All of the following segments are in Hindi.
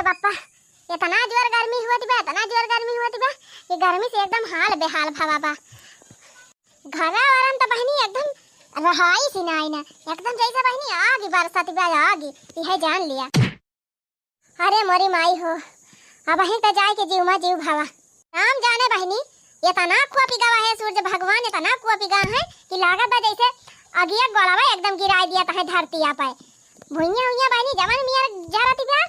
बापा इतना जोर गर्मी हुआ थी बा, इतना जोर गर्मी हुआ थी बा, ये गर्मी से एकदम हाल बेहाल भवा बा। घरा वारन तो बहनी एकदम रहाई सी ना आईना, एकदम जैसा बहनी आगी बरसाती बा आगी, यह जान लिया। अरे मोरी माई हो, अब वहीं तो जाए के जीव में जीव भावा। राम जाने बहनी इतना कुआ पिगावा है सूरज भगवान, इतना कुआ पिगा है कि लागत बा जैसे अगिया गोलावा एकदम गिराई दिया है धरती आ पाए। भुइया हुइया बहनी जवन मियार जा रही बा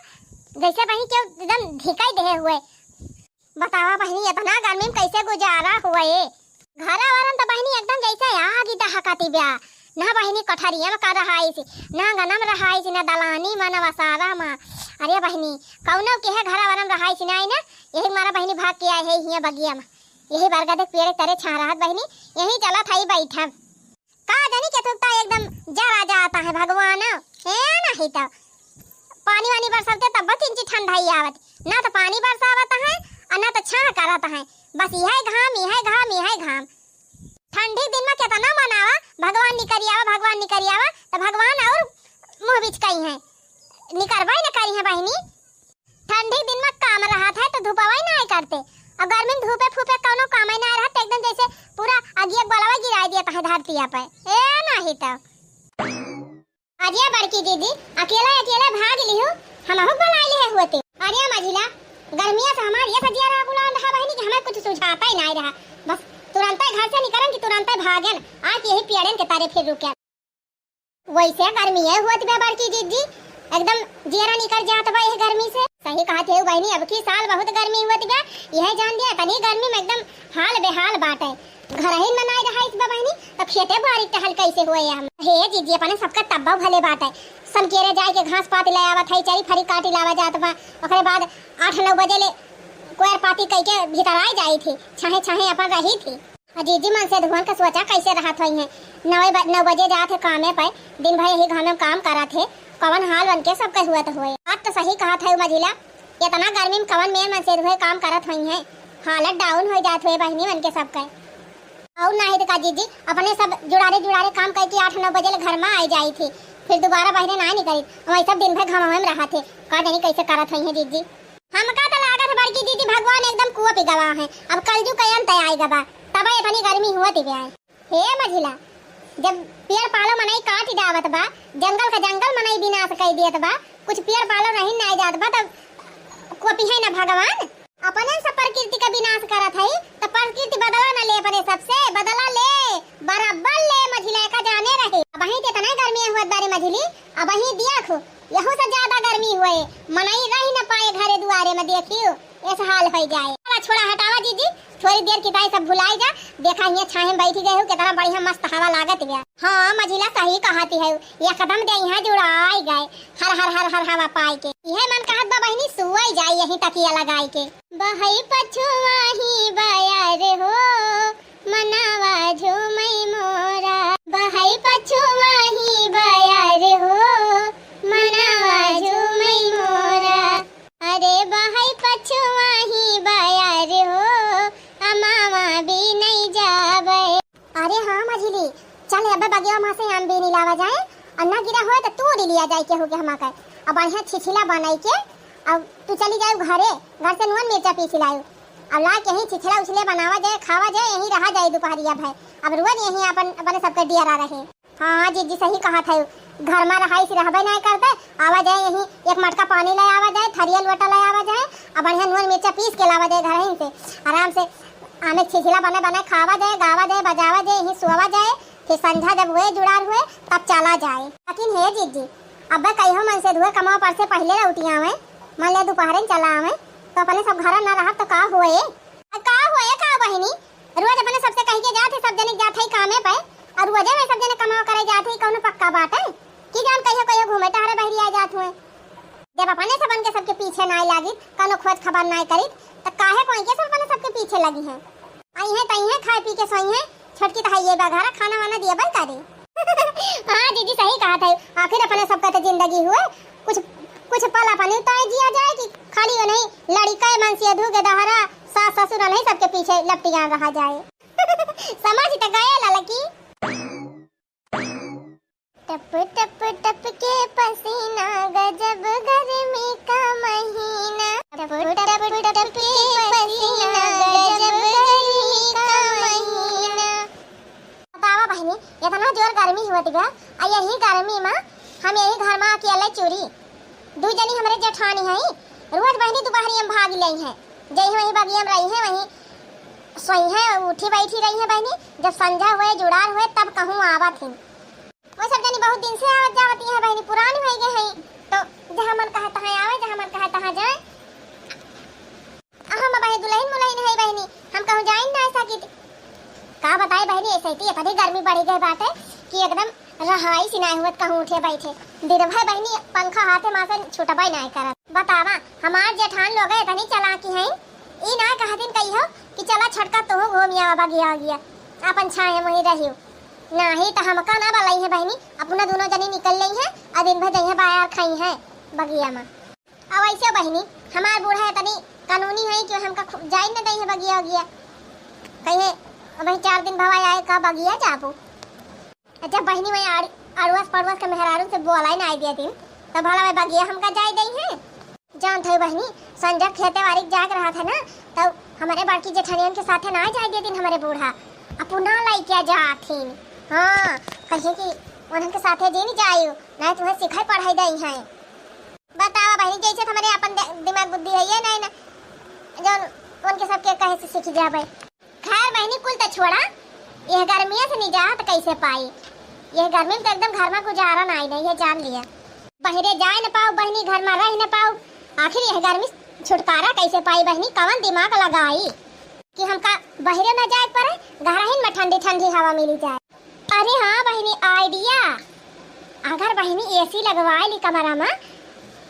जैसे बहनी के एकदम धिकाई दे हुए। बतावा बहनी इतना गर्मी में कैसे गुजारा हुआ है। घरा वारन तो बहनी एकदम जैसे आग ही दहकाती बा, ना बहनी कठरिया में का रहाई सी, ना गनम रहाई सी, ना दलानी में ना वसारा में। अरे बहनी कौनो के है घरा वारन रहाई सी ना, यही मारा बहनी भाग के आए है हिया बगिया में, यही बरगद पेड़ तरे छा रहा बहनी, यही चला था बैठा का जानी के तुकता एकदम जरा जाता है भगवान है ना। ही तो पानी वानी बरसाते तब इंची ठंडाई आवत, ना तो पानी बरसावत है और ना तो छाह करत है, बस यह घाम यह घाम यह घाम। ठंडी दिन में कितना मनावा भगवान निकरियावा भगवान निकरियावा, तो भगवान और मुंह बिचकाई है निकरवाई न करी है बहनी। ठंडी दिन में काम रहा था तो धूपवाई ना करते, अब गर्मी में धूपे फूपे कोनो काम ही ना रहा, एकदम जैसे पूरा अगिया बलवा गिराई दिया है धरती पे ए नहीं। तो अरे बड़की दीदी अकेला अकेला भाग लियो, हम हो बुलाई ले होते। अरे मझिला गर्मिया से हमार ये सजिया रहा गुलाम रहा बहनी कि हमें कुछ सुझाता ही नहीं रहा, बस तुरंत घर से निकलन कि तुरंत भागन आज यही पेड़न के तारे फिर रुके। वैसे गर्मी है होती बे बड़की दीदी, एकदम जियरा निकल जात बा यह गर्मी से। सही कहत है बहनी, अब की साल बहुत गर्मी होती बा, यह जान दिया तनी गर्मी में एकदम हाल बेहाल बाटे। घर ही में नहीं रहा इस बहनी तो खेते बारी टहल कैसे हुए हम। हे दीदी अपने सबका तब्बा भले बाटे, सब केरे जाए के घास पाती ले आवत है, चरी फरी काटी लावा जात बा, ओकरे बाद 8-9 बजे ले कोयर पाती कई के भीतर आ जाई थी, छाहे छाहे अपन रही थी। दीदी मन से धुआं का सोचा कैसे रहत होई है, 9 बजे जात है कामे पे, दिन भर यही घर में काम करत है, कवन हाल बन के सबके हुआ तो हुए। बात तो सही कहत है मझिला, इतना गर्मी में कवन मेन मन से धुए काम करत हुई है, हालत डाउन हो जात हुए बहनी मन के सबके। और नहीं तो दीदी अपने सब जुड़ारे काम करके 8-9 बजे ले घर में आई जाई थी, फिर दोबारा बहने ना निकली, वही सब दिन भर घाम में रहा थे, का नहीं कैसे करत हुई है दीदी। हमका तो लागत है बड़की दीदी भगवान एकदम कुआ पिगवा है, अब कलजू कयन तय आई गबा तब इतनी गर्मी हुआ थी। हे मझिला जब पेड़ पालो मनाई काट डावत बा, जंगल का जंगल मनाई विनाश कर दियत बा, कुछ पेड़ पालो नहीं ना जात बा, तब कोपी है ना भगवान अपने सब प्रकृति का विनाश करत है, तो प्रकृति बदला ना ले अपने सबसे बदला ले बराबर ले मझिला का जाने रहे। अब वहीं इतना गर्मी हुआ बारे मझिली, अब वहीं देखो यहू से ज्यादा गर्मी हुए, मनाई रह न पाए घरे दुआरे में, देखियो ऐसा हाल हो जाए। छोड़ा हटावा दीदी थोड़ी देर की ताई सब भुलाई जा, देखा ये छाहे में बैठी गए हो कितना बढ़िया मस्त हवा लागत गया। हाँ मझिला सही कहती है, ये कदम दे यहाँ जुड़ाई गए हर हर हर हर हवा पाई के, यह मन कहत बा बहनी सुई जाए यही तकिया लगाई के। बहई पछुआही बयार हो मनावा झूमई मोरा, बहई पछुआही बयार हो मनावा झूमई मोरा, अरे बहई पछुआही बयार हो अमावा भी नहीं जावे। अरे हाँ मझिली चल अब बगिया वहां से आम भी नहीं लावा जाए, अन्ना गिरा हो तो तू लिया जाए के हो के हमारा अब बढ़िया छिछिला बनाई के, अब तू चली जाए घरे, घर से नून मिर्चा पीस लायो, अब ला के यही छिछला उछले बनावा जाए खावा जाए, यही रहा जाए दोपहरिया भाई, अब रोज यही अपन अपने सबके दिया रहे। हाँ जीजी सही कहा था, घर में रहाई से रहबे नहीं करते, आवा जाए यही एक मटका पानी ले आवा जाए, थरिया लोटा ले आवा जाए, अब बढ़िया नून मिर्चा पीस के लावा जाए घर ही से आराम से हमें छिछला बने खावा जाए, गावा जाए, बजावा जाए, यही सोवा जाए, फिर संध्या जब हुए जुड़ार हुए तब चला जाए। लेकिन हे जीजी अब कहो मन से धुए कमाओ पर से पहले उठिया में मन ले दोपहर चला आवे तो अपने सब घर ना रहा तो का हुए का बहनी, रोज अपने सबसे कह के जाते सब जने जाते ही कामे पे, और रोज में सब जने कमाओ करे जाते ही कौन पक्का बात है कि जान कहियो घूमे टहरे बहरी आ जात हुए, जब अपने सबन के सबके पीछे ना लागी कनो खोज खबर ना करी तो काहे कोई के सब अपने सबके पीछे लगी है, आई है तई है खाए पी के सोई है, छोटकी तो ये बघारा खाना वाना दिया बल करे। हाँ दीदी सही कहा था, आखिर अपने सबका तो जिंदगी हुए कुछ पल अपने तो जिया जाए कि खाली नहीं लड़का मन से धू के दहरा सास ससुर नहीं सबके पीछे लपटियां रहा जाए। समझ तो गए लड़की। टप टप टप के पसीना गजब गर्मी का महीना। हम यही घर में अकेले चोरी दू जनी हमारे जेठानी है रोज बहनी दोपहरी हम भाग लई है जही वही बगिया में रही है वही सोई है उठी बैठी रही है बहनी जब संझा हुए जुड़ार हुए तब कहूँ आवा थी वो सब जनी बहुत दिन से आवत जावती है बहनी पुरानी हो गए हैं तो जहाँ मन कहा तहाँ आवे जहाँ मन कहा तहाँ जाए हम बहनी दुल्हन मुलहन है बहनी हम कहूँ जाए ना ऐसा की का बताए बहनी ऐसे ही इतनी गर्मी बढ़ गई बात है कि एकदम रहाई सिनाए हुए कहूँ उठे बैठे दिन भर बहनी पंखा हाथे माँ से छुटबा नहीं कर बतावा हमार जेठान लोग इतनी चलाकी हैं ई ना कहा दिन कही हो कि चला छटका तो हो घूमिया बाबा गया अपन छाए वहीं रही नहीं तो हमका ना बलाई है बहनी अपना दोनों जनी निकल गई है और दिन भर जही बाहर खाई है बगिया में अब ऐसे बहनी हमार बूढ़ा इतनी कानूनी है कि हमका जाई न दई है बगिया गया कहे वही 4 दिन भवा आए का बगिया जाबू जब बहनी वही अड़वस पड़वस के मेहरारू से बोला ही ना आई दिया दिन तब भला वही बगिया हमका जाई दई है जान थे बहनी संजय खेते वारी जाग रहा था ना तब हमारे बड़की जेठनियन के साथ ना जाए दे दिन हमारे बूढ़ा अपना लाई क्या जाथिन हाँ कहे कि उनके के साथे जी नहीं जायू नहीं तुम्हें सिखाई पढ़ाई दई है बतावा बहनी जैसे हमारे अपन दिमाग बुद्धि है ये नहीं ना जो उनके सबके कहे से सीख जावे खैर बहनी कुल तो छोड़ा यह गर्मी से निजात कैसे पाई यह गर्मी में तो एकदम घर में गुजारा नहीं है जान लिया बहरे जाए न पाओ बहनी घर में रह न पाओ आखिर यह गर्मी छुटकारा कैसे पाई बहनी कवन दिमाग लगाई कि हमका बहरे न जाए पर घर ही में ठंडी ठंडी हवा मिली जाए अरे हाँ बहनी आइडिया अगर बहनी एसी लगवाए ली कमरा में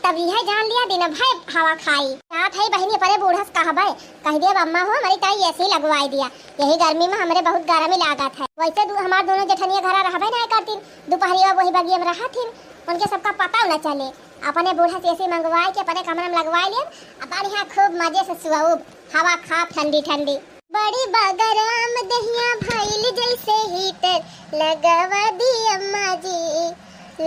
तब यह जान लिया दिन भर हवा खाई रात है बहनी परे बूढ़स कहबे कह दिया अम्मा हो हमारी ताई एसी लगवाई दिया यही गर्मी में हमारे बहुत गर्मी लागत है वैसे हमार दोनों जेठनिया घर रहबे नहीं करती दोपहरिया वही बगिया में रहा थी उनके सबका पता न चले अपने बूढ़ा से एसी मंगवाए के अपने कमरा में लगवाए लिए अब यहाँ खूब मजे से सुहाऊब हवा खा ठंडी ठंडी बड़ी बगराम दहिया भाईल जैसे हीटर लगवा दी अम्मा जी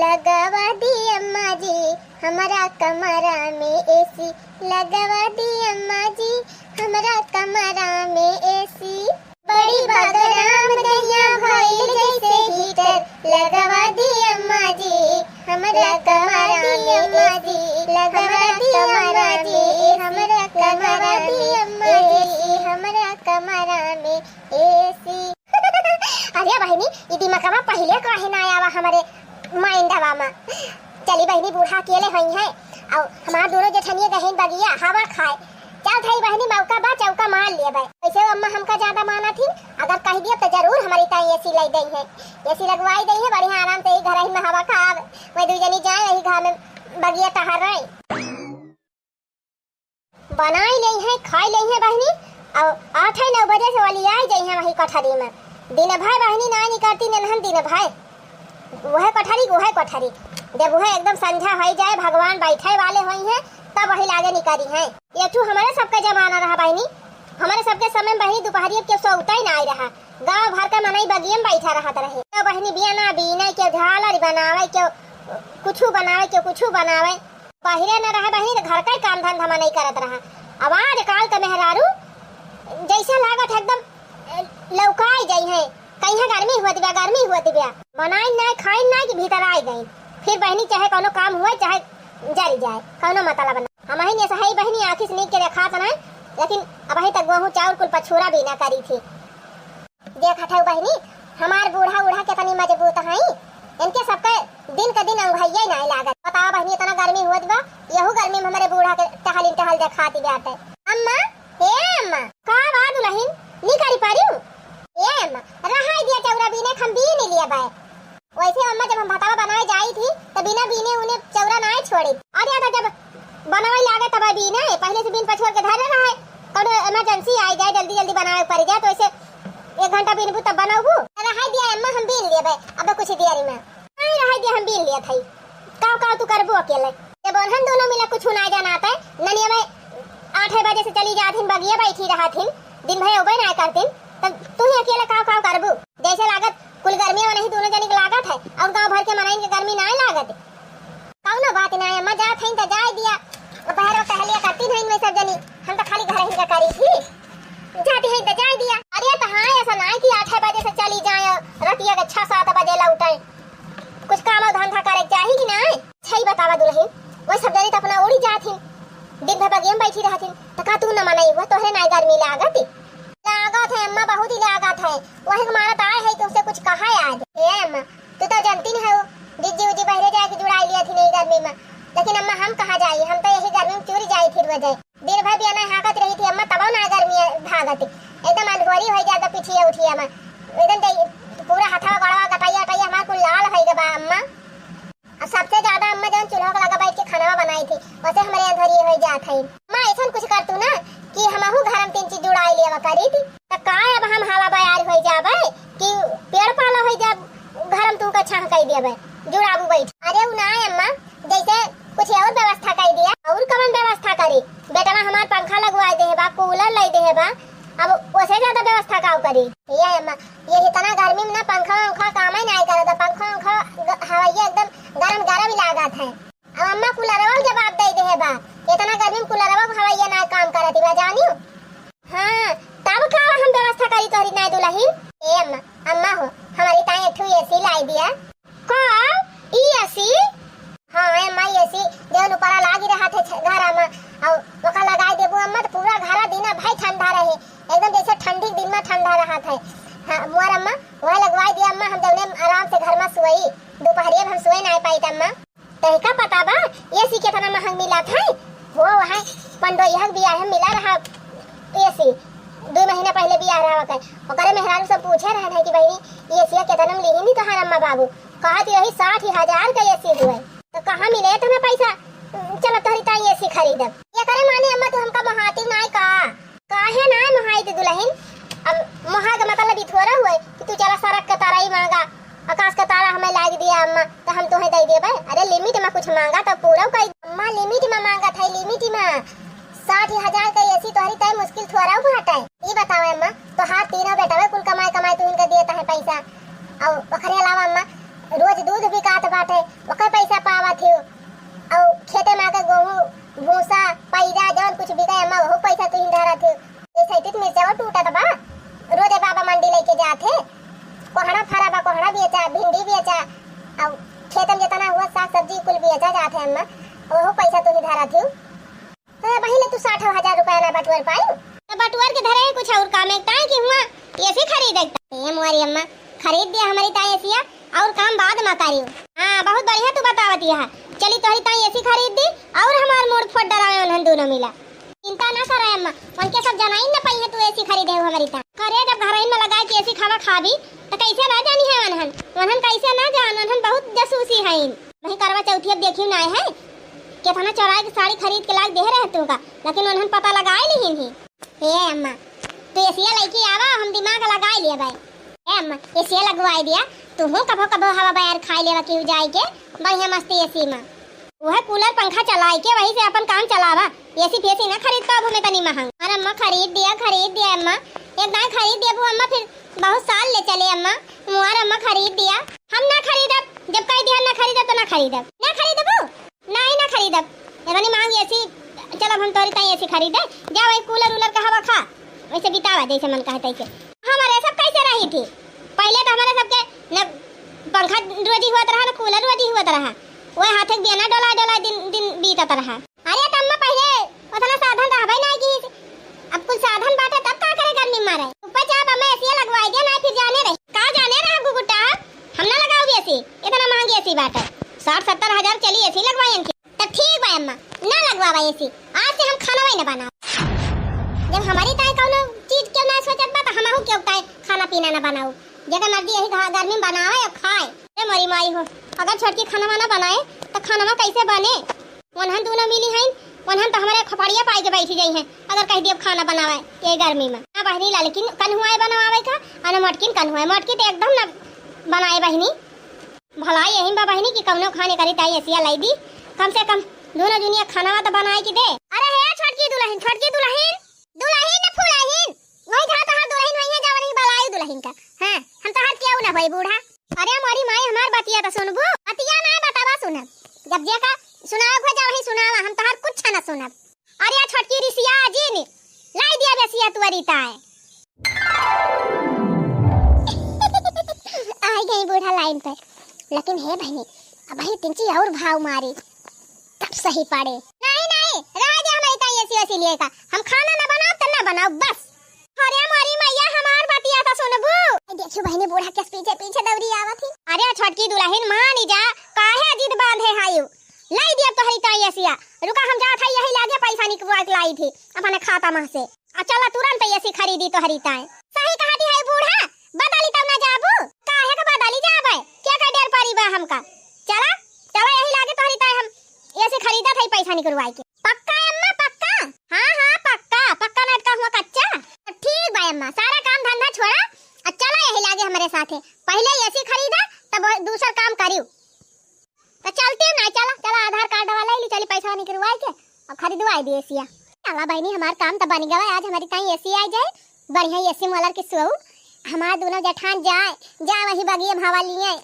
लगवा दी अम्मा जी हमारा कमरा में एसी लगवा दी अम्मा जी हमारा कमरा में एसी बड़ी बगराम दहिया भाईल जैसे हीटर लगवा दी अम्मा जी हमारा कमरा में एसी लगवा दी अम्मा जी हमारा कमरा दी अम्मा जी हमारा कमरा में एसी अरे बहनी ये दिमाग पहले काहे ना आया हमारे माइंडवा में चली बहनी बूढ़ा अकेले हुई है और हमार दोनों जेठनिया गहन बगिया हवा खाए चल थई बहनी मौका बा चौका मार लिए भाई वैसे अम्मा हमका ज्यादा माना थी अगर कह दिया तो जरूर हमारी ताई एसी लाई गई है एसी लगवाई गई है बढ़िया आराम से घर ही में हवा खा वही दू जनी जाए वही घर में बगिया टहर रही बनाई ली है खाई ली है बहनी और 8-9 बजे से वाली आई गई है वही कठरी में दिन भर बहनी ना निकलती नहन दिन भर वह कोठरी जब वह एकदम संध्या हो जाए भगवान बैठे वाले हुई हैं तब वही लागे निकली हैं ये तो हमारे सबका जमाना रहा बहनी हमारे सबके समय बहनी दोपहरिया के सोता ही ना आई रहा गांव भर का मनई बगिया में बैठा रहा रहे तो बहनी बियाना बीने के झालर बनावे के कुछ बनावे बाहरे न रहा बहनी घर का काम धंधा नहीं करत रहा आवाज काल का मेहरारू जैसे लागत एकदम लौकाई गई है कहीं गर्मी हुआ दिव्या बनाई ना खाई ना कि भीतर आई गई फिर बहनी चाहे कोनो काम हुए चाहे जारी जाए कोनो मतलब बना हम ही सही बहनी आंखी से नीक के देखा था ना लेकिन अब अभी तक गेहूं चावल कुल पछोरा भी ना करी थी देखा था बहनी हमार बूढ़ा के तनी मजबूत है इनके सबके दिन का दिन अंगैया नहीं लागत बताओ बहनी इतना गर्मी हुआ बा यहू गर्मी में हमारे बूढ़ा के टहल दिखाती जाते अम्मा ए अम्मा का बात दुल्हन नी करी पारी ए अम्मा रहा दिया चौरा बीने हम बी नहीं लिया बाय वैसे अम्मा जब हम भतावा बनाए जाई थी तो बिना बीने उन्हें चौरा ना छोड़ी अरे आता जब बनावे लागे तब बीने पहले से बीन पछोड़ के धरे रहा कोनो इमरजेंसी आई जाए जल्दी बनावे पड़ जाए तो ऐसे 1 घंटा बीनबू तब बनाऊबू रहा दिया अम्मा हम बीन लिए भाई अब कुछ देरी में नहीं रहा दिया हम बीन लिया थई का तू करबो अकेले जब हम दोनों मिला कुछ ना जाना आता है ननिया में 8 बजे से चली जाथिन बगिया बैठी रहाथिन दिन भर ओबे ना करथिन तब तू ही अकेले का करबू जैसे लागत कुल गर्मी में नहीं दोनों जनी के लागत है और गांव भर के मनाइन के गर्मी ना लागत कौनो बात ना अम्मा जा थई त जाए दिया बहरो कहलिया करती नहीं मैं सब जनी हम तो खाली घर ही का करी थी जाती है तो जाए दिया अरे तो हाँ ऐसा ना कि 8 बजे से चली जाए रतिया के 6-7 बजे लौटे कुछ काम धंधा करे चाहिए कि नहीं दुल्हन वो सब जरी त अपना उड़ी जाथिन दिन भर बगिया में बैठी रहथिन त का तू न मनाई हुआ तोहरे नाई गर्मी लागत है अम्मा बहुत ही लागत है वही हमारा आए है तुमसे कुछ कहा आज ए अम्मा तू तो जानती नहीं हो जिज्जी उजी बहरे जाके जुड़ाई लिया थी नहीं गर्मी में लेकिन अम्मा हम कहाँ जाइए हम तो यही गर्मी में चूरी जाई फिर वजह दिन भर बिना हाकत रही थी अम्मा तब ना गर्मी भागत एकदम अनगोरी हो जाता पीछे उठी अम्मा एकदम पूरा हथवा गड़वा गटाइया गटाइया हमारा कुल लाल है गबा अम्मा सबसे ज्यादा अम्मा जब चूल्हा लगा बैठ के खाना बनाई थी वैसे हमारे अंधरी हो जात है अम्मा ऐसा कुछ कर तू ना कि हमहू घर में 3 चीज जुड़ाई लिया करी थी तो का अब हम हवा बयार हो जाबे कि पेड़ पाला हो जा घर में तुमका छाह कई देबे जुड़ाबू बैठ अरे उ ना अम्मा जैसे कुछ और व्यवस्था कर दिया और कौन व्यवस्था करी बेटा हमार पंखा लगवा दे बा कूलर ले दे बा अब उससे ज्यादा व्यवस्था का करी ये अम्मा ये इतना गर्मी में ना पंखा काम ही नहीं करता पंखा हवाई एकदम गरम गरम लागत है अब अम्मा कूलरवा जवाब दे दे बा इतना गर्मी में कूलरवा हवाई ना काम करती बा जानियो हां तब का हम व्यवस्था करी तोरी नहीं दुल्हन ए अम्मा हो हमारी ताई एठू एसी लाई दिया का ई एसी हां अम्मा एसी जौन ऊपर लागी रहा थे घर में और ओका लगाई देबो अम्मा तो पूरा घर दिन भाई ठंडा रहे एकदम जैसे ठंडी दिन में ठंडा रहा था हां मोर अम्मा वह लगवाई दिया अम्मा हम जौने आराम से घर में सोई दोपहरिया में हम सोई नहीं पाई अम्मा तहका पता बा एसी कितना महंग मिला था वो वहां पंडोइया बियाह में मिला रहा एसी 2 महीना पहले बियाह रहा था ओकरे मेहरारू सब पूछे रहे थे कि बहनी एसी कितना में लीही नहीं तो हर अम्मा बाबू कहा थी यही 60,000 का एसी हुए तो कहां मिले इतना पैसा चलो तोरी ताई एसी खरीदब ये करे माने अम्मा तू हमका महाती नहीं का काहे ना महाई दे दुल्हन अब महा का मतलब ई थोड़ा हुए कि तू चला सड़क का तारा ही मांगा आकाश का तारा हमें लाग दिया अम्मा तो हम तुम्हें दे देबे अरे लिमिट में कुछ मांगा तो पूरा कई अम्मा लिमिट में मांगा था लिमिट में 60,000 का एसी तोहरी ताई मुश्किल थोड़ा भाटा है ये बताओ अम्मा तो हाथ तीनों बेटा कुल कमाई कमाई तू इनका देता है पैसा और ओकरे अलावा अम्मा रोज दूध भी काट बाटे ओकर पैसा पावा थी और खेते में आके गेहूं भूसा पैदा जौन कुछ बिकाय अम्मा वो पैसा तू ही धरा थी ये सैतित मिर्चा टूटा बा रोजे बाबा मंडी लेके जाते कोहड़ा फरा बा कोहड़ा बेचा भिंडी बेचा और खेत में जितना हुआ साग सब्जी कुल बेचा जाते अम्मा वो पैसा तू ही धरा थी तो बहिने तू 60,000 रुपया ना बटवर पाई तो बटवर के धरे कुछ और काम एक ताई की हुआ एसी खरीद ये मोरी अम्मा खरीद दिया हमारी ताई एसी और काम बाद में करियो हां बहुत बढ़िया तू बतावती है चली तोरी ताई एसी खरीद दी और हमार मोड़ फट डरावे उन्हन दोनों मिला चिंता ना करे अम्मा उनके सब जनाई न पई है तू एसी खरीदे हो हमारी ता करे जब घर में लगा के एसी खावा खाबी तो कैसे ना जानी है उन्हन कैसे ना जान उन्हन बहुत जसूसी है वही करवा चौथी अब देखियो ना है कितना चौराहे की साड़ी खरीद के लाग दे रहे तू का लेकिन उन्हन पता लगाए नहीं हे अम्मा तो एसी लेके आवा हम दिमाग लगाए लिए भाई ए अम्मा एसी लगवाई दिया तू हो कभो कभो हवा बाहर खाई लेवा क्यों जाए के बढ़िया मस्ती एसी में वह कूलर पंखा चलाए के वही से अपन काम चलावा एसी फेसी ना खरीद पाबो में तनी महंग अरे अम्मा खरीद दिया अम्मा एक दाई खरीद दिया अम्मा फिर बहुत साल ले चले अम्मा मुआर अम्मा खरीद दिया हम ना खरीदब जब कह दिया ना खरीदब तो ना खरीदब नहीं ना खरीदब एगनी मांग एसी चल हम तोरी ताई एसी खरीदे जा वही कूलर उलर का हवा खा वैसे बितावा जैसे मन कहते थे हमारे सब कैसे रही थी पहले तो हमारे सबके न पंखा रोजी हुआ रहा ना कूलर रोजी हुआ रहा वो हाथ एक बिना डोला दिन बीतत रहा अरे तम्मा पहले उतना साधन रहबे ना कि अब कुछ साधन बाटे तब का करे गर्मी मारे ऊपर चाप हमें एसी लगवाई दे ना फिर जाने रहे का जाने रहा गुगुटा हम ना लगाओ एसी इतना महंगी एसी बाटे 60-70 हजार चली एसी लगवाई तो ठीक बा अम्मा ना लगवावा एसी आज से हम खाना वही ना बनाओ जब हमारी ताई कोनो चीज क्यों ना सोचत बा तो हमहु क्यों ताई खाना पीना ना बनाओ जगह मर्जी यही गर्मी में बनावे और खाए ए मरी माई हो अगर छोटकी खाना वाना बनाए तो खाना कैसे बने वनहन दोनों मिली हैं वनहन तो हमारे खपड़िया पाई के बैठी गई हैं अगर कह दिए खाना बनावे ये गर्मी में ना बहनी ला लेकिन कन्हुआए बनावे का और मटकिन कन्हुआए मटकी तो एकदम ना बनाए बहनी भलाई यही बा बहनी की कौनो खाने करी ताई एसिया लाई दी कम से कम दोनों दुनिया खाना तो बनाए की दे अरे हे छोटकी दुल्हन दुल्हन न फुलाहिन वही जहां तहां दुल्हन वही है जवन ही बलाई दुल्हन का हां हम तो हर केहू ना भाई बूढ़ा अरे हमारी माई हमार बतिया तो सुनबू बतिया ना बतावा सुनब जब जे का सुनाव हो जा वही सुनावा हम तो हर कुछ ना सुनब अरे छोटकी रिसिया जी ने लाई दिया बेसिया तुअरी ताए आई गई बूढ़ा लाइन पे लेकिन हे बहनी अब भाई तिंची और भाव मारी सब सही पड़े। नहीं नहीं रह जा हमारी ताई ऐसी वैसी लिए का, हम खाना ना बनाओ तो ना बनाओ बस। अरे हमारी मैया हमार बतिया था सुनबू। देखियो बहनी बूढ़ा के पीछे पीछे दौड़ी आवत थी। अरे छोटकी दुल्हन मान जा काहे जिद बांधे हायु, लाई दिया तो हरी ताई ऐसिया। रुका हम जात है यही लागे पैसा निकलवा के लाई थी अपने खाता में से। चला तुरंत ऐसी खरीदी तो हरी ताई। सही कहती है बूढ़ा, बदली तब ना जाबू, काहे का बदली जाबे, क्या का डर परी बा हमका। चला चला यही लागे तो हरी ताई हम ऐसे खरीदा था पैसा निकलवाई के। पक्का अम्मा पक्का? हां हां पक्का, पक्का ना का हुआ कच्चा। ठीक बा अम्मा, सारा काम धंधा छोड़ा चला यही लागे हमारे साथे, पहले ऐसी खरीदा तब दूसरा काम करियो। तो चलते ना, चला चला आधार कार्ड वाला ही चली पैसा निकलवाई के और खरीदवाई दे एसिया। चला बहनी हमार काम तो बन गया, आज हमारी ताई एसी आ जाए बढ़िया एसी मोलर के सुऊ। हमार दोनों जेठान जाए वही बगिए भावा लिए।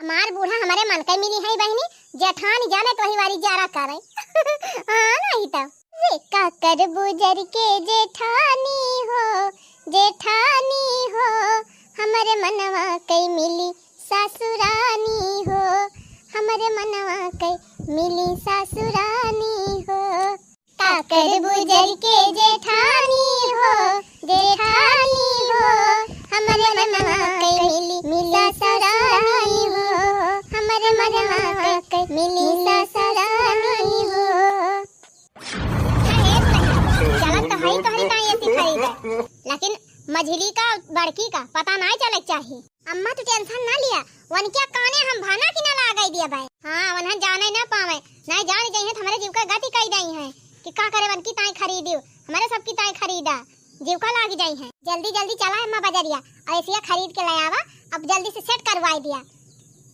हमार बूढ़ा हमारे मन के मिली है बहनी, जेठान जाने तो वही वारी जारा करे। हां नहीं तो रे काकर बुजर के जेठानी हो हमारे मनवा कई मिली सासुरानी हो, हमारे मनवा कई मिली सासुरानी हो। काकर बुजर के जेठानी हो हमारे मनवा कई मिली सासुरानी हो, हमारे मनवा कई मिली सासुरानी हो। चलन तो है कहरी ताई ऐसी खरीदे, लेकिन मझली का बड़की का पता नहीं चले चाहिए। अम्मा तो टेंशन ना लिया, वन क्या काने हम भाना की ना लगाई दिया भाई। हां वन जाने ना पावे, नहीं जान जाइए तो हमारे जीव का गति कई दई है कि का करे वन की ताई खरीदियो, हमारे सब की ताई खरीदा जीव का लाग जाई है। जल्दी जल्दी चला अम्मा बाजारिया और ऐसे खरीद के ले आवा, अब जल्दी से सेट करवाई दिया।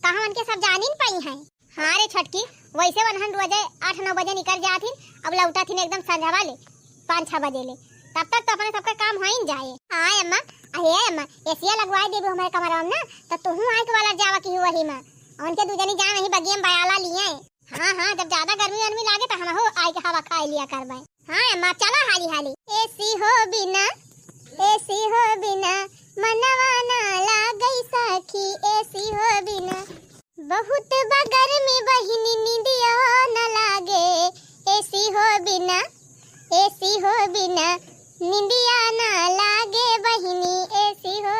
कहां वन के सब जान ही पाई है। हां रे छटकी वैसे वनहन रोजे 8-9 बजे निकल जाथिन, अब लौटा थिन एकदम संध्या वाले 5-6 बजे ले, तब तक तो अपने सबका काम हो ही जाए। हां अम्मा अहे अम्मा एसिया लगवाई देबो हमारे कमरा में ना, तो तू आए के वाला जावा की वही में उनके दू जनी जा वही बगियम बयाला लिए। हां जब ज्यादा गर्मी लागे तो हम हो आए के हवा खा लिया करबे। हां अम्मा चला हाली हाली। एसी हो बिना मनवा ना लागई सखी, एसी हो बिना बहुत बगर में बहिनी निंदिया न लागे। एसी हो बिना निंदिया ना लागे बहिनी, एसी हो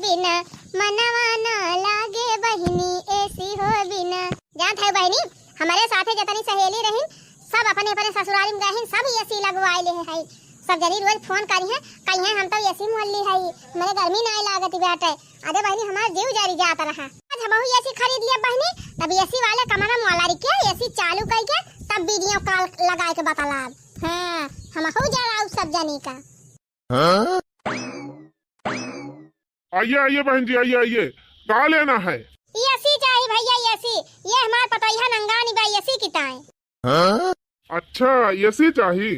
बिना मनवा ना लागे बहिनी, एसी हो बिना। जात है बहिनी हमारे साथे जतनी सहेली रही सब अपने अपने ससुराल में गए, सब एसी लगवाए ले है। सब जरी रोज फोन करी है कहीं है हम तो एसी मोहल्ली है, मेरे गर्मी नहीं लागत बैठे। अरे बहनी हमारा जीव जारी जाता रहा। आज हम एसी खरीद लिया बहनी, तब एसी वाले कमरा में वाला रखिए एसी चालू करके तब वीडियो कॉल लगा के बतला। हां हम हो जा रहा सब जाने का। आइए आइए बहन जी आइए क्या लेना है? एसी चाहिए भैया एसी, ये हमार पतैया नंगानी भाई एसी की ताए। अच्छा एसी चाहिए,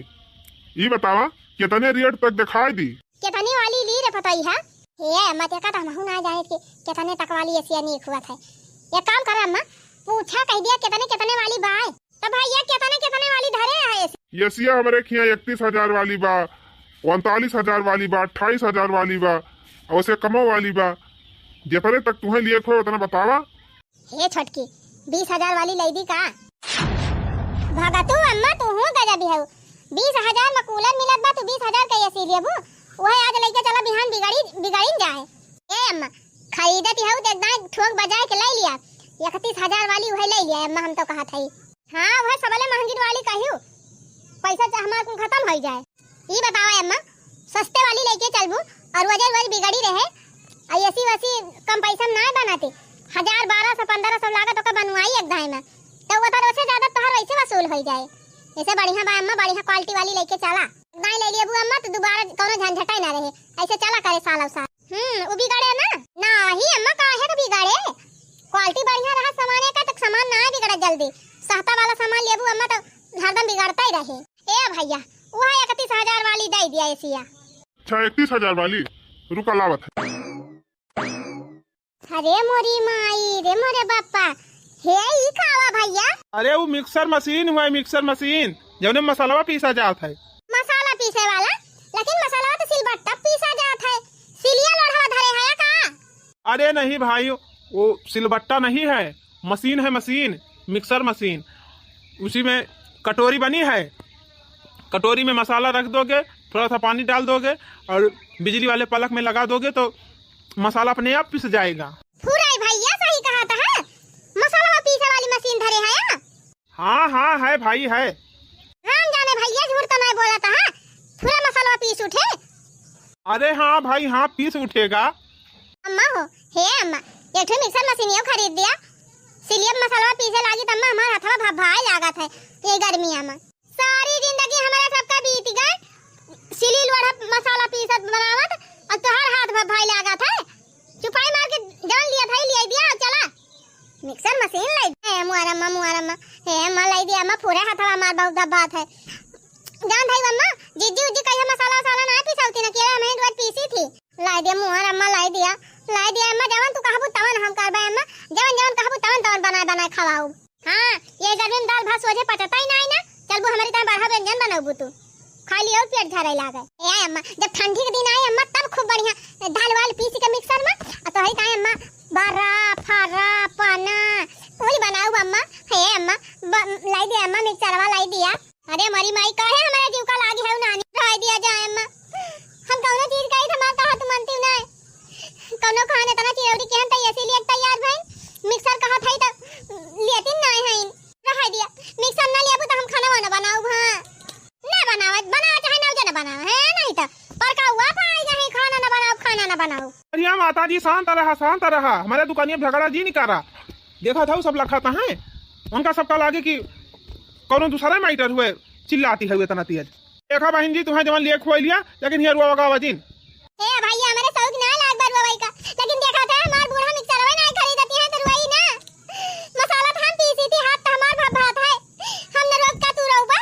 ये बतावा कितने रेट तक दिखाई दी? कितने वाली ली रे पतैया? हे मत का हम ना जाने कि कितने तक वाली एसी नहीं हुआ था। ये काम कर अम्मा पूछा कह दिया कितने वाली बाय, तो भैया कितने वाली धरे है एसी? एसी हमारे खिया 31,000 वाली बा, 39,000 वाली बा, 28,000 वाली बा, और से कमो वाली बा। जितने तक तुम्हें लिए थे उतना बतावा। हे छटकी 20,000 वाली लई दी का? भागा तू अम्मा तू हो गजब है। 20,000 में कूलर मिलत बा, तू 20,000 का एसी लेबू? ओए आज लेके चला बिहान बिगाड़ी जाए। ए अम्मा खरीदत है तो एकदम ठोक बजाए के ले लिया, 31,000 वाली वही ले लिया अम्मा, हम तो कहा था। हां वह सबले महंगी वाली कहियो, पैसा हमार को खत्म हो जाए। ई बताओ अम्मा सस्ते वाली लेके चलबू और वजह बिगड़ी रहे ऐसी वैसी कम पैसा में ना बनाते, 1000 1200 1500 लागत ओका बनवाई एक दाई में, तो वो तो उससे ज्यादा तोहर वैसे वसूल हो जाए। ऐसे बढ़िया बा अम्मा, बढ़िया क्वालिटी वाली लेके चला। दाई ले लिए अम्मा तो दोबारा कोनो झंझट ना रहे, ऐसे चला करे साल साल। वो बिगाड़े ना नहीं अम्मा, काहे तो बिगाड़े, क्वालिटी बढ़िया रहा सामान का तो सामान ना बिगड़े जल्दी। सस्ता वाला सामान लेबू अम्मा तो हरदम बिगड़ता ही रहे। ए भैया वो 31,000 वाली दे दिया एसिया। अच्छा 31,000 वाली रुका लावत है। अरे मोरी माई रे मोरे बापा, हे ई खावा भैया? अरे वो मिक्सर मशीन हुआ, मिक्सर मशीन जौने मसाला पीसा जात है। मसाला पीसे वाला? लेकिन मसाला तो सिलबट्टा पीसा जात है, सिलिया लोढ़ा धरे है का? अरे नहीं भाई वो सिलबट्टा नहीं है, मशीन है मशीन, मिक्सर मशीन, उसी में कटोरी बनी है, कटोरी में मसाला रख दोगे, थोड़ा सा पानी डाल दोगे और बिजली वाले पलक में लगा दोगे तो मसाला अपने आप पिस जाएगा। पूरा भैया सही कहा था है? मसाला पीसे वाली मशीन धरे है या? हाँ हाँ है भाई है। राम जाने भैया झूठ तो नहीं बोला था, पूरा मसाला पीस उठे। अरे हाँ भाई हाँ, पीस उठेगा। अम्मा हो हे अम्मा, एक ठो मिक्सर मशीन यो खरीद दिया, सिलियम मसाला पीसे लागी तम्मा हमारा हथवा भाई लागत है ये गर्मिया में। सारी जिंदगी हमारा सबका बीत गए सिली लोढ़ा मसाला पीसत बनावत और तोहार हाथ भाई लागत है। चुपाई मार के जान लिया था, ले दिया चला मिक्सर मशीन लाई है। मुआरम्मा हे अम्मा लाई दिया, अम्मा पूरे हथवा मार बहुत दबात है। जान भाई अम्मा जीजी उजी कहिया मसाला वसाला ना पीसौती ना, केरा मैं रोज पीसी थी। लाई दिया मुआरम्मा लाई दिया अम्मा, जवन तू कहबू तवन हम करबे अम्मा, जवन जवन कहबू तवन बनाए खवाऊ। हां ये गर्मी में दाल भात सोझे पचता ही नहीं ना, चलबू हमारी तरह बढ़ा व्यंजन बनाबू तू, खा लियो पेट झरे लागे। ए अम्मा जब ठंडी के दिन आए अम्मा तब खूब बढ़िया दाल वाल पीस के मिक्सर में तो ही ताए अम्मा बारा फारा पाना वही बनाऊ अम्मा। हे अम्मा लाई दिया अम्मा मिक्सर वाला लाई दिया। अरे मरी माई काहे हमारे जीव का लागी है नानी, लाई दिया जाए अम्मा। हम कौनो चीज कही त मां कहा तू मानती ना, कौनो खाने तना चिरौरी केहन त इसीलिए तैयार भई, मिक्सर कहा थई त लेती नहीं है रह दिया। मिक्सर ना लेबू त हम खाना वाना बनाऊ हां ना बनावत बना चाहे ना जना बना है नहीं त पर का हुआ भाई नहीं खाना ना बनाऊ। अरे माता जी शांत रहा, हमारे दुकानिया झगड़ा जी नहीं करा, देखा था सब लखा है उनका सबका लागे कि कौनो दूसरा माइटर हुए चिल्लाती है इतना तेज। देखा बहन जी तुम्हें जवन लिए खोई लिया लेकिन हियर हुआ होगा वजिन। ए भैया हमारे शौक ना लाग बार बाई का, लेकिन देखा था हमार बूढ़ा मिक्सर वाला नहीं खरीदती है तो रुई ना मसाला था हम पीसी थी, हाथ तो हमार भात है हमने रोक का तू रहबा।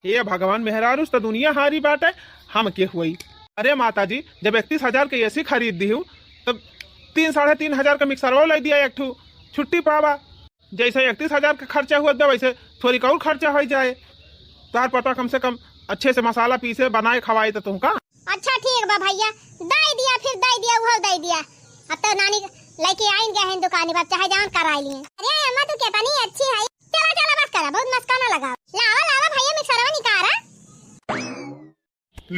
ये भगवान मेहरारूस तो दुनिया हारी बात है, हम के हुई। अरे माता जी जब 31,000 के एसी खरीद दी हूँ तब 3-3.5 का मिक्सर ले दिया एक ठू छुट्टी पावा। जैसे 31,000 का खर्चा हुआ था वैसे थोड़ी और खर्चा हो जाए, तार पता कम से कम अच्छे से मसाला पीसे बनाए खवाए तो तुमका। अच्छा ठीक बा भैया, दे दिया फिर दे दिया वो दे दिया। अब तो नानी लेके आएंगे हैं दुकान पर, चाहे जान कराई लिए। अरे अम्मा तू कितनी अच्छी है, चला बस करा बहुत मस्काना लगा। लावा भैया मिक्सरवा निकाला।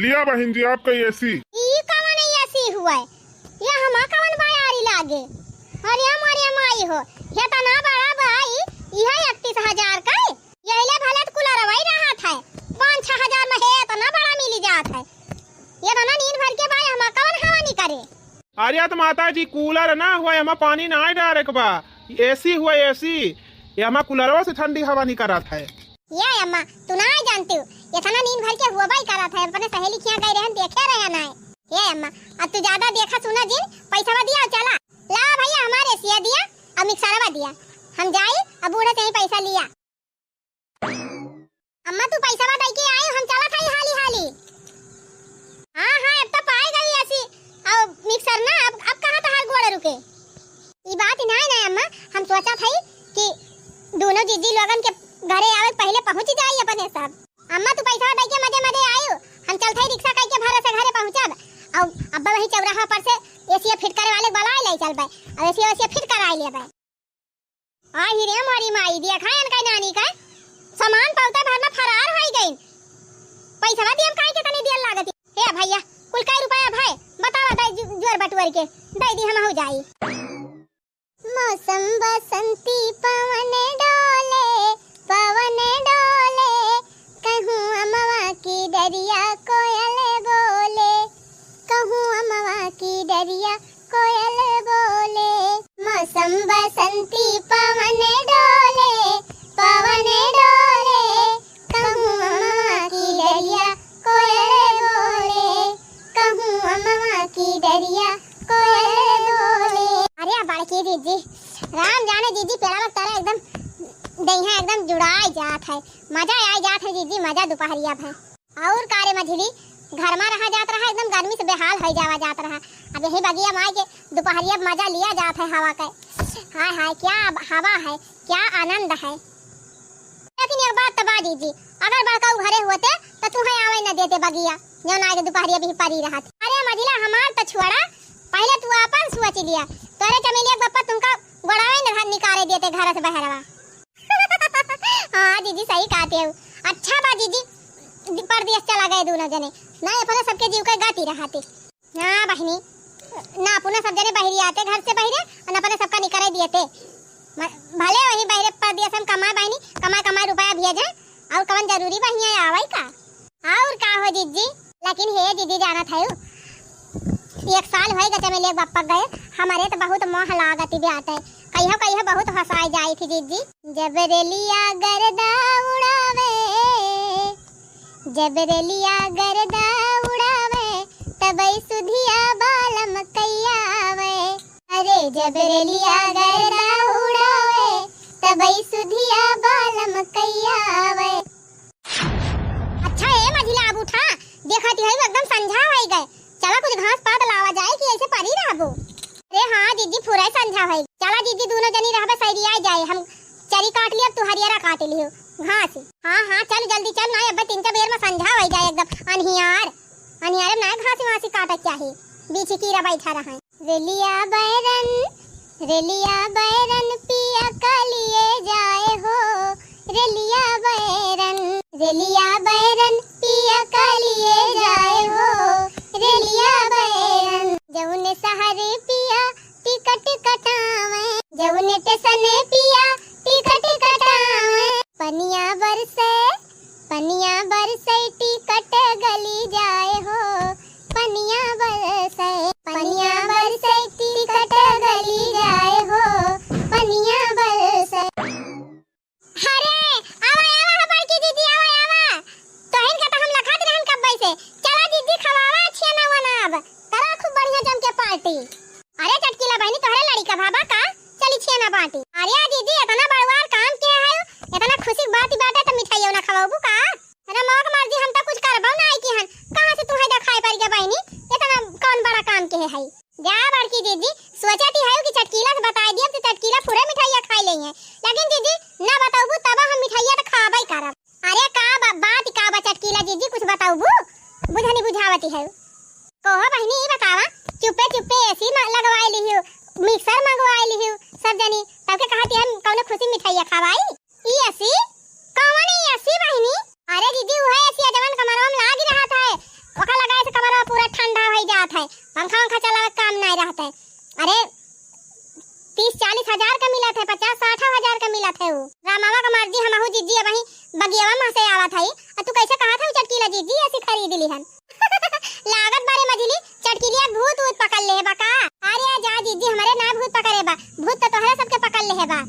लिया बहन जी आपका एसी। ई कवन एसी हुआ है या हमा कवन बायारी लागे। अरे हमारी माई हो ये तो ना बड़ा भाई, यह 31,000 का है, ये ले भले कूलर वही रहा था 5-6 हजार में है तो ना बड़ा मिली जात है, ये तो ना नींद भर के भाई हमा कवन हवा नहीं करे। अरे तो माता जी कूलर ना हुआ हम पानी ना डायरेक्ट बा, एसी हुआ एसी, ये हम कूलरवा से ठंडी हवा नहीं करा था। ये अम्मा तू ना जानती हो ये था ना नींद भर के हुआ भाई करा था, अपने सहेली किया गए रहन देखे रहे ना। ये अम्मा अब तू ज्यादा देखा सुना जिन पैसा दिया चला ला भैया हमारे एसी दिया अब मिक्सरवा दिया, हम जाए अब बूढ़े से ही पैसा लिया। अम्मा तू पैसा दे के आए हम चला था हाली। हां अब तो पाए गई ऐसी अब मिक्सर ना अब कहां था गोड़ रुके। ई बात नहीं अम्मा, हम सोचा था कि दोनों जीजी लोगन के घरे आवे पहले पहुंच जाई अपने सब। अम्मा तू पैसा दे के मजे आयो, हम चलते रिक्शा कई के भरे से घरे पहुंचब और अब्बा वही चौराहा पर से एसी फिट करे वाले बुला ले चलबे और एसी फिट कराई लेबे। आ ही रे मोरी माई देखा इनका नानी का सामान पौता भर में फरार हो गई, पैसा दियम काहे के तनी देर लागती। हे भैया कुल काय रुपया भाई बतावा दे जोर बटवर के दे दी हम हो जाई। मौसम बसंती पवन डोले कहूँ अमवा की डरिया कोयल बोले, कहूँ अमवा की डरिया कोयल बोले। मौसम बसंती पवन डोले कहूँ अमवा की डरिया कोयल बोले, कहूँ अमवा की डरिया कोयल बोले। अरे बड़की दीदी राम जाने दीदी पेड़ा तारा एकदम दहिया एकदम जुड़ाई जात है, मजा आ जात है दीदी, मजा दोपहरिया है। और कारे मझली घर में रहा जात रहा एकदम गर्मी से बेहाल हो जावा जात रहा, अब यही बगिया माई के दोपहरिया मजा लिया जात है हवा का। हाय क्या हवा है, क्या आनंद है। लेकिन एक बात तबा दीदी, अगर बड़का घरे होते तो तुम्हें आवे न देते बगिया जो ना के दोपहरिया भी परी रहा। अरे मझला हमार तो छुआड़ा पहले तू अपन सोच लिया, तोरे चमेलिया गप्पा तुमका गोड़ावे न निकाले देते घर से बहरवा। हाँ दीदी सही कहते हो। अच्छा बा दीदी परदेश चला गए दोनों जने ना अपने सबके जीव का गाती रहते। हाँ बहनी ना अपने सब जने बहरी आते घर से बहरे और अपने सबका निकल दिए थे भले वही बहरे परदेश हम कमाए बहनी कमाए रुपया भेजे और कौन जरूरी बहिया आवे का और का हो दीदी। लेकिन हे दीदी जाना था 1 साल भई गए मेले बापा गए हमारे तो बहुत मोह लागत ब्याट है कहियो बहुत हंसाई जाई थी दीदी। जब रेलिया गर्दा उड़ावे तबई सुधिया बालम कैयावे अरे जब रेलिया गर्दा उड़ावे तबई सुधिया बालम कैयावे। अच्छा ए मझिला अब उठा देखती है एकदम संझा हो गए चला कुछ घास पात लावा जाए कि ऐसे पड़ी रहबो। अरे हाँ दीदी पूरा संझा है चला दीदी दोनों जनी रहबे सैरिया जाए हम चरी काट लियो तू हरियारा काट लियो घास। हाँ चल जल्दी चल ना अब 3 बेर में संझा हो जाए एकदम अनहियार ना घास वासी काटत चाहे बीच कीड़ा बैठा रहा है। रेलिया बैरन पिया कलिए जाए हो रेलिया बैरन पिया कलिए जाए हो रेलिया बैरन जौने सहरे पिया टिकट कटावे जौने टेसने पिया टिकट कटावे पनिया बरसे टिकट गली जाए हो पनिया बरसे टिकट गली जाए हो पनिया बरसे। अरे आवा बड़की दीदी आवा तोहिन का तो हम लखात रहन कब से चला दीदी खवावा अच्छे ना वना अब करा खूब बढ़िया जम के पार्टी। अरे चटकीला बहनी तोहरे लड़ी का भाबा का चली छे ना पार्टी। अरे दीदी इतना बड़वार काम के है इतना खुशी बात बाटे तो मिठाई ना खवाबू का अरे मौक मर्जी हम तो कुछ करबो ना आई की हन कहां से तू है दिखाई पड़ गया बहनी इतना कौन बड़ा काम के है जा बड़की दीदी सोचती है कि चटकीला से बता दिया तो चटकीला पूरे मिठाइयां खा लेंगे लेकिन दीदी ना बताऊबू तब हम मिठाइयां तो खाबई करब। अरे का बात का बा चटकीला दीदी कुछ बताऊबू बुझनी बुझावती है कहो बहनी बतावा चुप्पे ऐसी लगवाई लिहियो मिक्सर मंगवाई लिहियो सब जनी तब के कहती हम कौन खुशी मिठाइयां खावाई ई ऐसी कौन ई ऐसी बहनी। अरे दीदी वो है ऐसी जवन कमरवा में लाग रहा था ओका लगाए से कमरवा पूरा ठंडा हो जात है पंखा चलावे काम नहीं रहता है। अरे 30-40 हजार का मिला था 50-60 हजार का मिला था वो रामावा का मर्जी हमहु दीदी अब वही बगियावा में से आवा था और तू कैसे कहा था चटकीला दीदी ऐसी खरीद ली हन लागत बारे मझली चटकीलिया भूत पकड़ ले बा का। अरे जा दीदी हमारे ना भूत पकड़े बा भूत तो तोहरे सबके पकड़ ले बा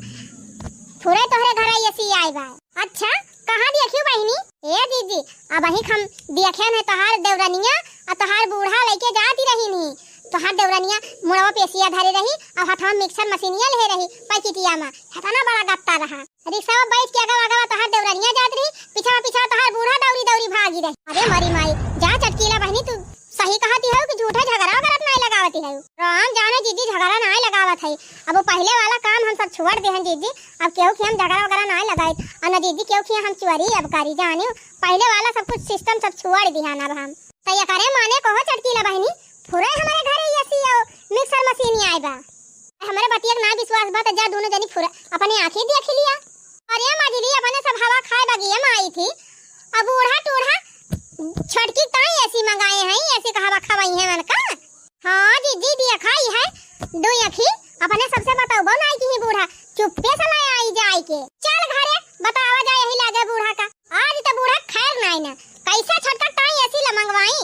पूरे तोहरे घर ऐसी आई बा। अच्छा कहां देखियो बहनी ए दीदी अब वही हम देखे है तोहार देवरानिया और तोहार बूढ़ा लेके जाती रही नी तोहार देवरानिया मुड़वा पेसिया धरे रही और हाथ में मिक्सर मशीनिया ले रही पैकेटिया में इतना बड़ा गत्ता रहा रिक्शा में बैठ के आगा तोहार देवरानिया जात रही पीछा तोहार बूढ़ा दौड़ी भागी रही। अरे मरी माई जा चटकीला बहनी तू सही कहती है कि झूठा झगड़ा गलत नहीं लगावती है राम जाने दीदी झगड़ा नहीं लगावत है अब वो पहले वाला काम हम सब छोड़ दे हैं दीदी अब क्यों कि हम झगड़ा वगैरह नहीं लगाए और न दीदी क्यों कि हम चोरी अब करी जाने पहले वाला सब कुछ सिस्टम सब छोड़ दिया ना अब हम तो ये करे माने कहो चटकीला बहनी पूरे हमारे घर ऐसी मिक्सर मशीन आई बा हमारे बतिया ना विश्वास बा तो जा दोनों जनी पूरा अपने आंखें देख लिया। अरे मजली अपने सब हवा खाए बगिया में आई थी अब बूढ़ा टूढ़ा छटकी ताई ऐसी मंगाए हैं ऐसे कहावा खवाई है मन का। हाँ दीदी दिया खाई है 2 अखी अपने सबसे बताओ बो नहीं की बूढ़ा चुप्पे से लाए आई जाए के चल घरे बतावा जाए यही लागे बूढ़ा का आज तो बूढ़ा खैर नहीं ना कैसे छटका ताई ऐसी ला मंगवाई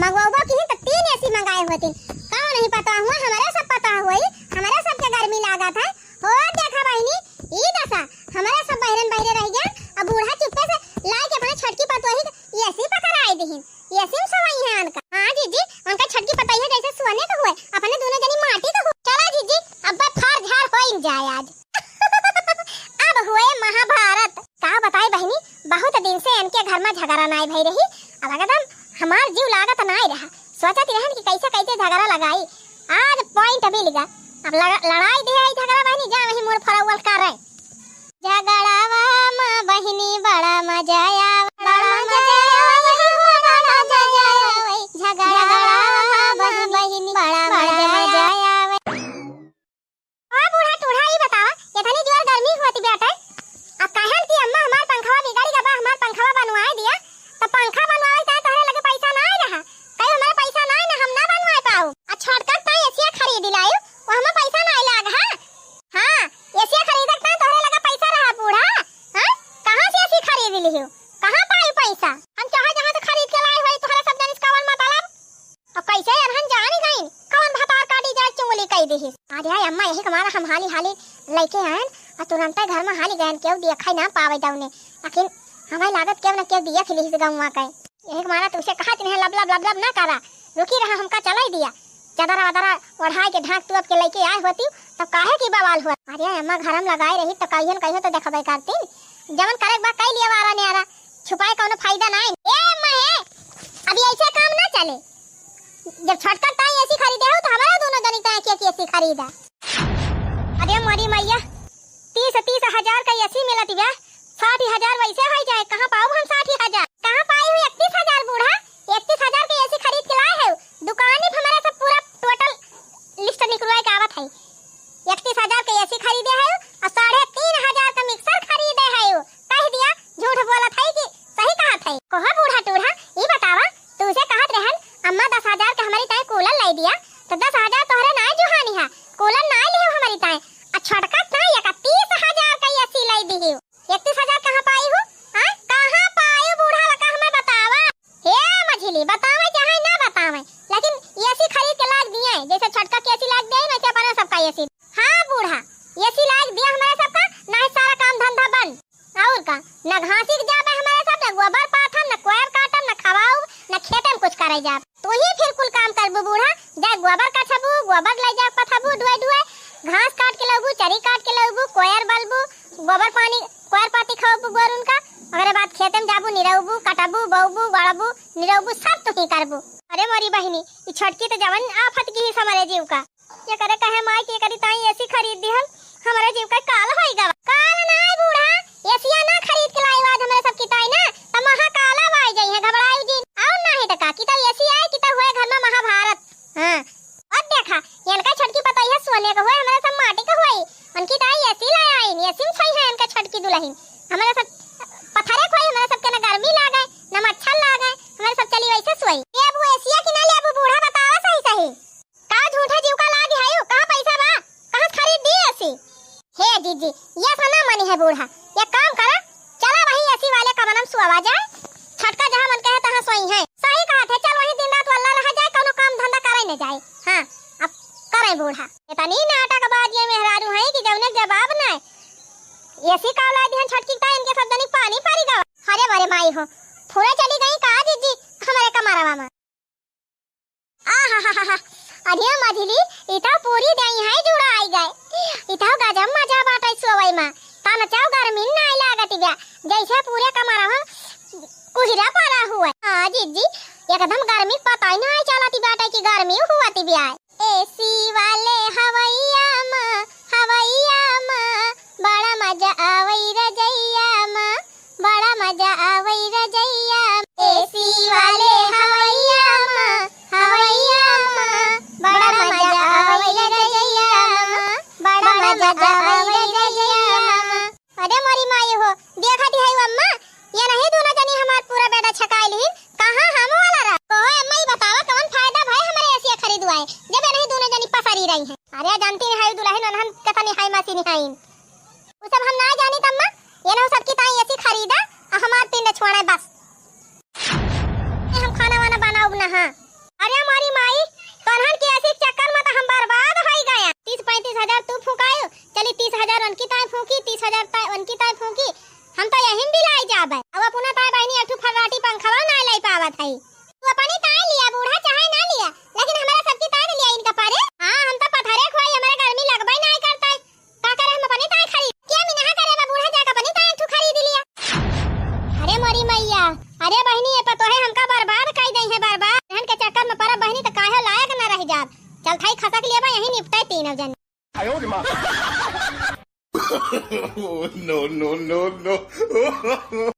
मंगवाओ की तो 3 ऐसी मंगाए होते कौन नहीं पता हुआ हमारे सब पता हुई हमारे सब के गर्मी लागा था हो देखा बहनी ई दशा हमारे सब बहरे रह गया अब बूढ़ा चुप्पे से लाई के अपने छटकी पतोही ऐसी पकड़ आई दी ऐसी सवाई है उनका। हाँ दीदी उनका छटकी पतोही जैसे सोने तो हुए अपने दोनों जनी माटी तो चला दीदी अब फार झार हो जाए आज अब हुए महाभारत का बताए बहनी बहुत दिन से इनके घर में झगड़ा नहीं भई रही अब एकदम हमार जीव लागत नहीं रहा सोचत रहन कि कैसे झगड़ा लगाई आज पॉइंट मिल गया अब लड़ाई दे आई झगड़ा बहनी जा वही मोर फरावल कर रहे झगड़ावा मां बहनी बड़ा मजा आया झगड़ावा बहनी बड़ा मजा आया। ओ बूढ़ा टूढ़ा ही बतावा इतनी जोर गर्मी होती बेटा अब कहन की अम्मा ली हो, कहाँ पाई पैसा? हम जहाँ जहाँ से खरीद के लाए हुए तोहरा सब जानिस कवन मतलब? अब कैसे अरहन जानी गई कवन भतार काटी जाए चुंगली कह दी। अरे अम्मा यही कमाना हम हाली हाली लेके आए और तुरंत घर में हाली गए केव देखा ना पावे जाऊने, लेकिन हमारी लागत केव न केव दिया खिली से गंवा के यही कमाना तुझसे कहा कि नहीं लब लब लब लब ना करा, रुकी रहा हमका चला ही दिया चदरा वदरा ओढ़ाई के ढाक तू अब के लेके आए होती तब काहे की बवाल हुआ। अरे अम्मा घर में लगाई रही तो कहियन कहियो तो देखबे करती जमन करे बा कई लिया वारा ने आरा छुपाए कोनो फायदा नहीं। ए अम्मा है अभी ऐसे काम ना चले, जब छटकर ताई ऐसी खरीदे हो तो हमारा दोनों जनी ताई की ऐसी खरीदा। अरे मोरी मैया 30 हजार का ऐसी मिलती बा, 60,000 वैसे हो जाए, कहां पाऊ हम 60,000? कहां पाई हूं 31,000 बूढ़ा, 31,000 के ऐसी खरीद के लाए हो। दुकान में हमारा सब पूरा टोटल लिस्ट निकलवाए के आवत है, 31,000 के ऐसी खरीदे है और 3,500 का मिक्सर खरीदे है। कह दिया झूठ बोलत है कि सही कहत है? कहो बूढ़ा टूढ़ा ई बतावा तुझे कहत रहन अम्मा 10,000 के हमारी ताई कूलर लाई दिया तो 10,000 तोहरे ना जुहानी है, कूलर ना लियो हमारी ताई आ छोटका ताई 31,000 का ऐसी लाई दी हो। 31,000 कहां पाई हो? हां कहां पाई बूढ़ा लका हमें बतावा। हे मझली बतावे चाहे ना बतावे लेकिन ऐसी खरीद के लाग दिए जैसे छोटका की ऐसी लाग दे वैसे अपन सबका ऐसी। हां बूढ़ा ऐसी लाग दिया हमारे सबका, ना सारा काम धंधा बंद और का ना घासी के जाबे हमारे सब, ना गोबर पाथम, ना कोयर काटम, ना खवाऊ, ना खेतम कुछ करे जा। तू ही फिर कुल काम करबू बूढ़ा, जा गोबर का छबू, गोबर ले जा पथबू दुए दुए, घास काट के लाबू, चरी काट के लाबू, कोयर बलबू, गोबर पानी कोयर पाती खाबू गोरुन का, अगरे बाद खेतम जाबू, निरौबू, कटबू, बौबू, गड़बू, निरौबू सब तू ही करबू। अरे मोरी बहिनी ई छटकी तो जवन आफत की ही हमारे जीव का, ये करे कहे माई के करी ताई ऐसी खरीद दी हम हमारे जीव का काल होएगा। काल ना बूढ़ा एसिया ना खरीद के लाई आज हमारे सब की ताई ना त महा काला वाई जाई है घबराई जी और नहीं त का की त एसी आए की त होए घर में महाभारत। हां अब देखा इनका छटकी पता है सोने का होए हमारे सब माटी का होए, उनकी ताई एसी लाए आई एसी में सही है इनका छटकी दुल्हन हमारे सब पथरे कोई हमारे सब के ना गर्मी लागे ना मच्छर लागे, हमारे सब चली वैसे सोई। ये अब एसिया की ना ले अब बूढ़ा बतावा सही सही का झूठा जीव का लागे है कहां पैसा बा कहां खरीद दी ऐसी। हे जीजी ये सना मनी है बूढ़ा, ये काम करा चला वही ऐसी वाले का मनम सुवा जाए, छटका जहां मन कहे तहां सोई है। सही कहा थे चल वही दिन रात वल्ला रह जाए कोनो काम धंधा करे न जाए। हां अब करे बूढ़ा इतनी नाटक बात ये मेहरारू है कि जवने जवाब ना ऐसी का औलाद हन छटकी ता इनके सब दनी पानी पारी गा। अरे बरे माई हो फुरे चली गई का जीजी हमारे कमारवा में। आहा अरे मझली इता पूरी दई है जुड़ा आई गए इता गजब मजा बाटे सोवई में ताना चाव गर्मी ना लागत बे जैसे पूरे कमरा कुहरा पड़ा हुआ। हां जीजी एकदम गर्मी पता ही नहीं चलती बाटे की गर्मी हुआती बे। एसी वाले हवैया में बड़ा मजा आवई रजैया में, बड़ा मजा आवई रजैया। एसी वाले हवैया में बड़ा मजा आवई रजैया में, बड़ा मजा आवई रजैया में। अरे मोरी माई हो देखा दी है अम्मा ये नहीं दोनों जनी हमार पूरा बेटा छकाई ली कहां हम वाला रहा कहो अम्मा ही बतावा कौन फायदा भाई हमारे ऐसी खरीदवाए जब नहीं दोनों जनी पसरी रही हैं। अरे जानती है दुल्हन अनहन कतनी हाई मासी नहीं वो सब हम ना जानी तम्मा ये ना सबकी ताई ऐसी खरीदा हमार पिंड छोड़ा बस हम खाना वाना बनाऊब ना। हां अरे हमारी माई तोहन की ऐसी चक्कर में तो हम बर्बाद हो गया। 30-35 हजार तू फूकायो चली 30,000 उनकी ताई फूकी 30,000 ताई उनकी ताई फूकी हम तो यहीं भी लाई जाबे। अब अपना ताई बहनी अठू फराटी पंखवा ना लाई पावत है। तू अपनी ताई लिया बूढ़ा चाहे ना लिया लेकिन हमारा सबकी ताई ने लिया इनका पारे। हां हम तो पथरे खोई हमारे गर्मी लगबे नहीं करता है का करे हम अपनी ताई खरीद क्या मिनहा करे बा बूढ़ा जाके अपनी ताई अठू खरीद लिया। अरे मोरी मैया अरे बहनी ये तो है हमका बर्बाद कर दई है बर्बाद बहन के चक्कर में पर बहनी तो काहे लायक ना रह जाब। चल थाई खसक लिया बा यहीं निपटाई तीनों जन। आयो रे मां। No.